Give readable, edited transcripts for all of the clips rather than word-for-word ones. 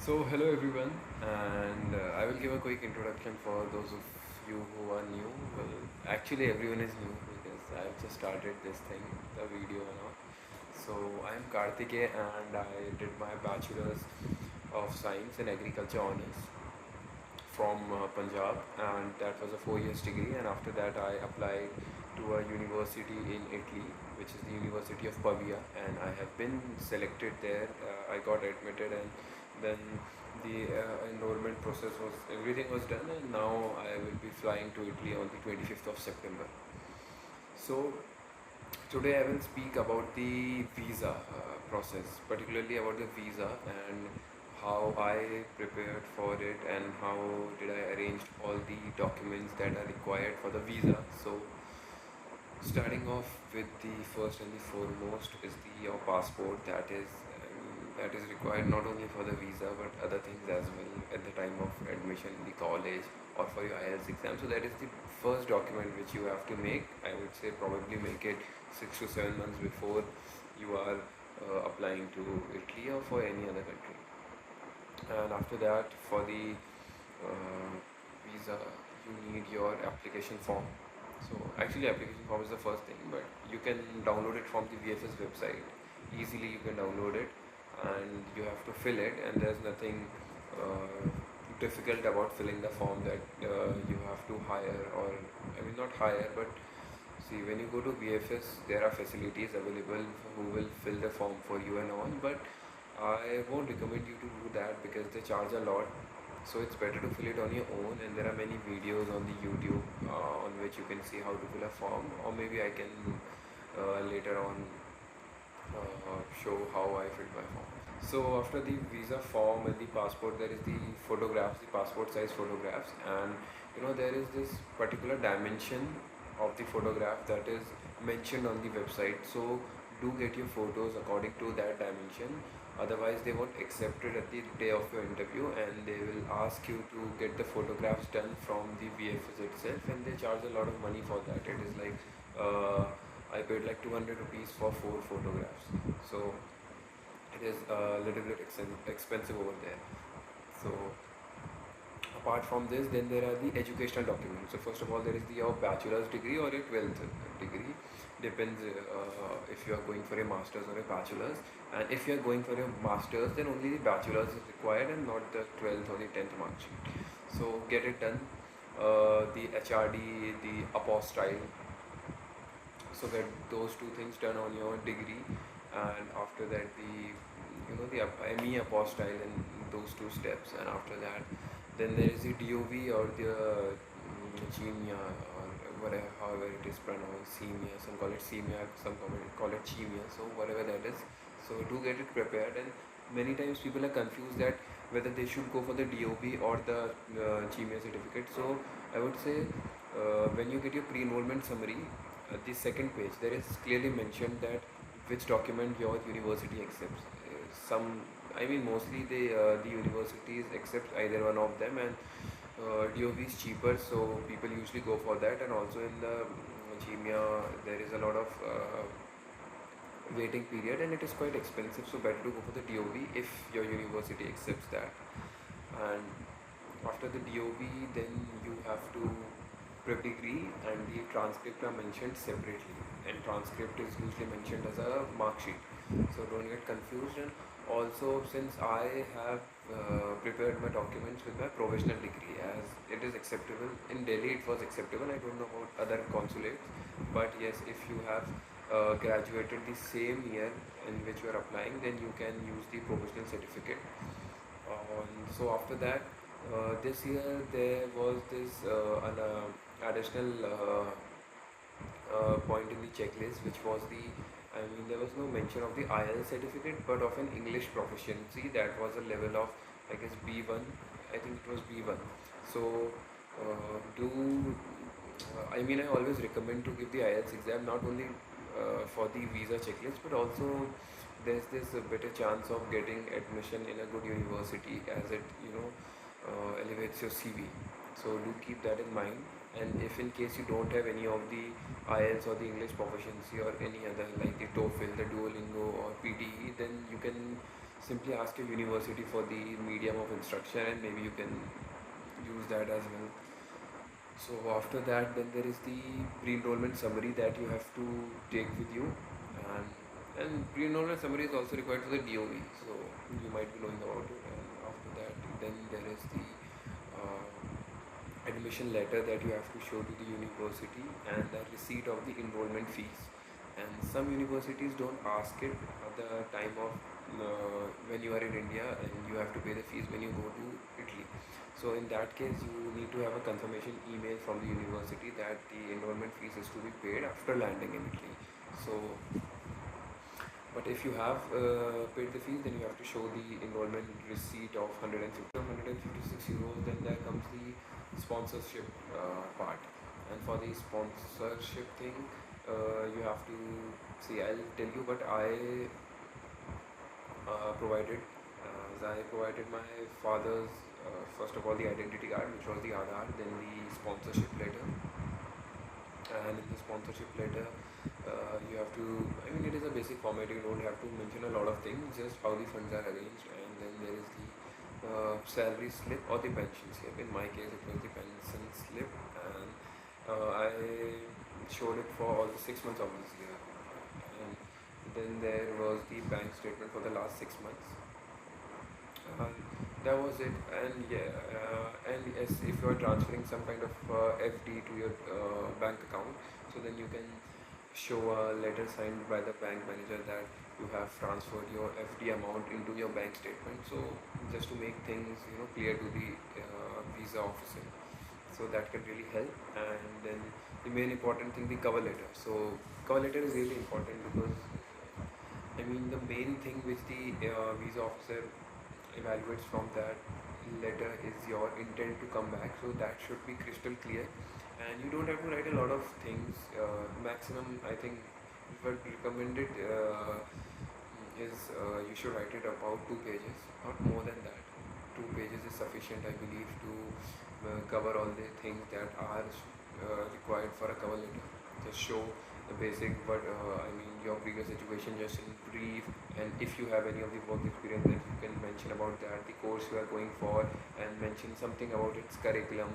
Hello everyone, and I will give a quick introduction for those of you who are new. Well, actually, everyone is new because I've just started this thing, the video and all. So, I'm Kartike, and I did my bachelor's of science in agriculture honors from Punjab, and that was a 4 years degree. And after that, I applied to a university in Italy, which is the University of Pavia, and I have been selected there. I got admitted, and then the enrollment process was everything was done, and now I will be flying to Italy on the 25th of September. So today I will speak about the visa process, particularly about the visa and how I prepared for it and how did I arrange all the documents that are required for the visa. So starting off with the first and the foremost is your passport that is required not only for the visa but other things as well at the time of admission in the college or for your IELTS exam. So that is the first document which you have to make. I would say probably make it 6 to 7 months before you are applying to Italy or for any other country. And after that, for the uh, visa, you need your application form. So actually, application form is the first thing, but you can download it from the VFS website. Easily, you can download it, and you have to fill it. And there's nothing difficult about filling the form that you have to hire, or I mean not hire, but see, when you go to VFS, there are facilities available who will fill the form for you and all, but I won't recommend you to do that because they charge a lot. So it's better to fill it on your own, and there are many videos on the YouTube on which you can see how to fill a form, or maybe I can later on show how I filled my form. So after the visa form and the passport, there is the photographs, the passport size photographs, and there is this particular dimension of the photograph that is mentioned on the website. So do get your photos according to that dimension. Otherwise, they won't accept it at the day of your interview, and they will ask you to get the photographs done from the VFS itself, and they charge a lot of money for that. It is like I paid like 200 rupees for 4 photographs. So it is a little bit expensive over there. So apart from this, then there are the educational documents. So first of all, there is the your bachelor's degree or a 12th degree. Depends if you are going for a master's or a bachelor's. And if you are going for a master's, then only the bachelor's is required and not the 12th or the 10th mark sheet. So get it done. The HRD, the apostille. So get those two things done on your degree, and after that the ME apostille and those two steps, and after that then there is the DOV or the Chimia or whatever, however it is pronounced, Chimia, some call it Chimia, some call it Chimia, so whatever that is. So do get it prepared, and many times people are confused that whether they should go for the DOB or the Chimia certificate. So I would say when you get your pre-enrollment summary, the second page, there is clearly mentioned that which document your university accepts. Some, I mean, mostly the universities accept either one of them, and DOV is cheaper, so people usually go for that. And also in the GMIA, there is a lot of waiting period, and it is quite expensive. So better to go for the DOV if your university accepts that. And after the DOV, then you have to prep degree, and the transcript are mentioned separately, and transcript is usually mentioned as a mark sheet, so don't get confused. And also, since I have prepared my documents with my provisional degree, as it is acceptable in Delhi, it was acceptable. I don't know about other consulates, but yes, if you have graduated the same year in which you are applying, then you can use the provisional certificate. So after that, this year there was this an additional point in the checklist, which was I mean, there was no mention of the IELTS certificate, but of an English proficiency that was a level of, I guess, B1. I think it was B1. So, do I mean, I always recommend to give the IELTS exam not only for the visa checklist, but also there's this better chance of getting admission in a good university, as it elevates your CV. So do keep that in mind. And if in case you don't have any of the IELTS or the English proficiency or any other like the TOEFL, the Duolingo or PTE, then you can simply ask your university for the medium of instruction, and maybe you can use that as well. So after that, then there is the pre-enrollment summary that you have to take with you, and pre-enrollment summary is also required for the DOE. So you might be knowing about it. And after that, then there is the uh, admission letter that you have to show to the university, and the receipt of the enrollment fees. And some universities don't ask it at the time of when you are in India, and you have to pay the fees when you go to Italy. So in that case, you need to have a confirmation email from the university that the enrollment fees is to be paid after landing in Italy. So, but if you have paid the fees, then you have to show the enrollment receipt of 156 euros. Then there comes the sponsorship part. And for the sponsorship thing, you have to see. I'll tell you, but provided. I provided my father's first of all the identity card, which was the Aadhaar, then the sponsorship letter, and in the sponsorship letter, you have to. I mean, it is a basic format. You don't have to mention a lot of things, just how the funds are arranged, and then there is the salary slip or the pension slip. In my case, it was the pension slip, and I showed it for all the 6 months of this year. And then there was the bank statement for the last 6 months. That was it. And yeah, and yes, if you are transferring some kind of FD to your bank account, so then you can show a letter signed by the bank manager that you have transferred your FD amount into your bank statement. So just to make things clear to the visa officer, so that can really help. And then the main important thing, the cover letter. So cover letter is really important because I mean the main thing which the visa officer evaluates from that letter is your intent to come back. So that should be crystal clear, and you don't have to write a lot of things. Maximum, I think, what recommended is you should write it about 2 pages, not more than that. 2 pages is sufficient, I believe, to cover all the things that are required for a cover letter. Just show the basic, but I mean your previous education just in brief, and if you have any of the work experience, that you can mention about that, the course you are going for, and mention something about its curriculum,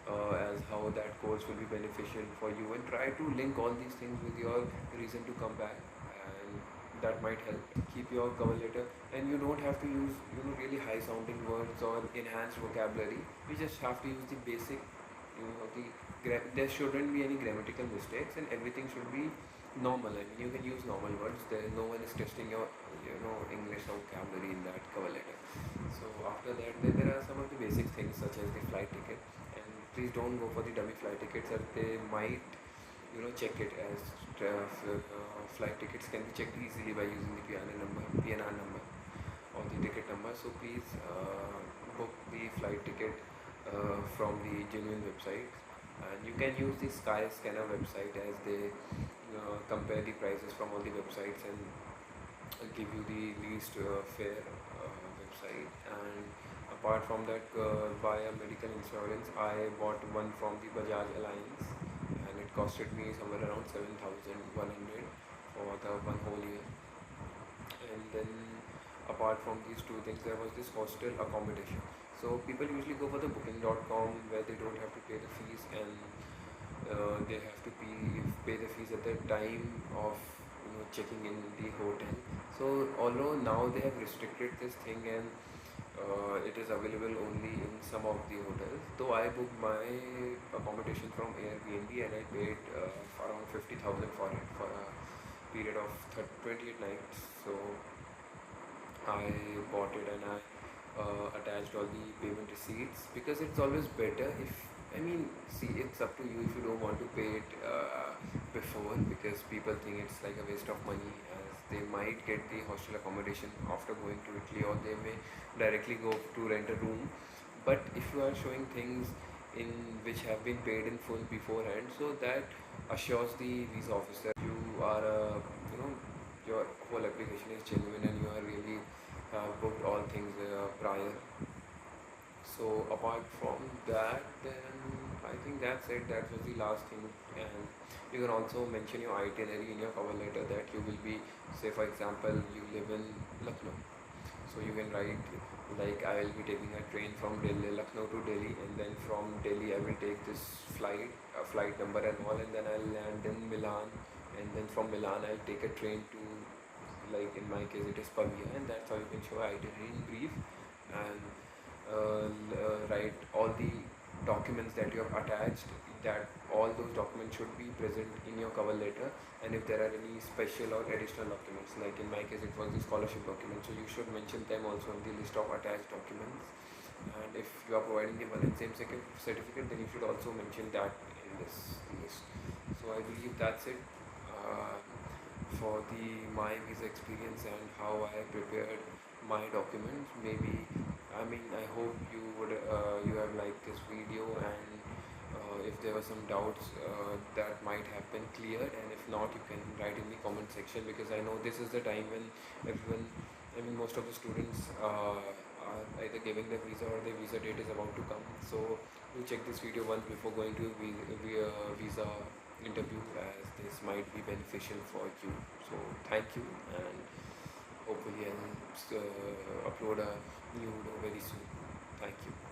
as how that course will be beneficial for you, and try to link all these things with your reason to come back, and that might help. Keep your cover letter, and you don't have to use really high sounding words or enhanced vocabulary. You just have to use the basic, there shouldn't be any grammatical mistakes, and everything should be normal. I mean, you can use normal words. No one is testing your English vocabulary in that cover letter. So after that, then there are some of the basic things such as the flight ticket, and please don't go for the dummy flight tickets, as they might check it as flight tickets can be checked easily by using the PNR number or the ticket number. So please book the flight ticket from the genuine website, and you can use the Sky Scanner website, as they compare the prices from all the websites and give you the least fair website. And apart from that, via medical insurance, I bought one from the Bajaj Alliance, and it costed me somewhere around 7,100 for the one whole year. And then apart from these two things, there was this hostel accommodation. So people usually go for the booking.com, where they don't have to pay the fees, and they have to pay the fees at the time of checking in the hotel. So although now they have restricted this thing, and it is available only in some of the hotels, though I booked my accommodation from Airbnb, and I paid around 50,000 for it for a period of 28 nights. So I bought it, and I attached all the payment receipts, because it's always better if, I mean, see, it's up to you if you don't want to pay it before, because people think it's like a waste of money, as they might get the hostel accommodation after going to Italy, or they may directly go to rent a room. But if you are showing things in which have been paid in full beforehand, so that assures the visa officer you are your whole application is genuine, and you are really booked all things prior. So apart from that, then I think that's it. That was the last thing. And you can also mention your itinerary in your cover letter, that you will be, say for example, you live in Lucknow. So you can write like I will be taking a train from Delhi, Lucknow to Delhi, and then from Delhi I will take this flight number and all, and then I'll land in Milan, and then from Milan I'll take a train to, like in my case it is Pavia, and that's how you can show itinerary in brief. And write all the documents that you have attached, that all those documents should be present in your cover letter. And if there are any special or additional documents, like in my case it was the scholarship document, so you should mention them also in the list of attached documents. And if you are providing the one and same certificate, then you should also mention that in this list. So I believe that's it for the my visa experience and how I prepared my documents. Maybe, I mean, I hope you have liked this video, and if there were some doubts that might have been cleared, and if not, you can write in the comment section, because I know this is the time when everyone, I mean, most of the students are either giving their visa or their visa date is about to come. So do check this video once before going to visa interview, as this might be beneficial for you. So thank you, and hopefully I'll upload a new video very soon. Thank you.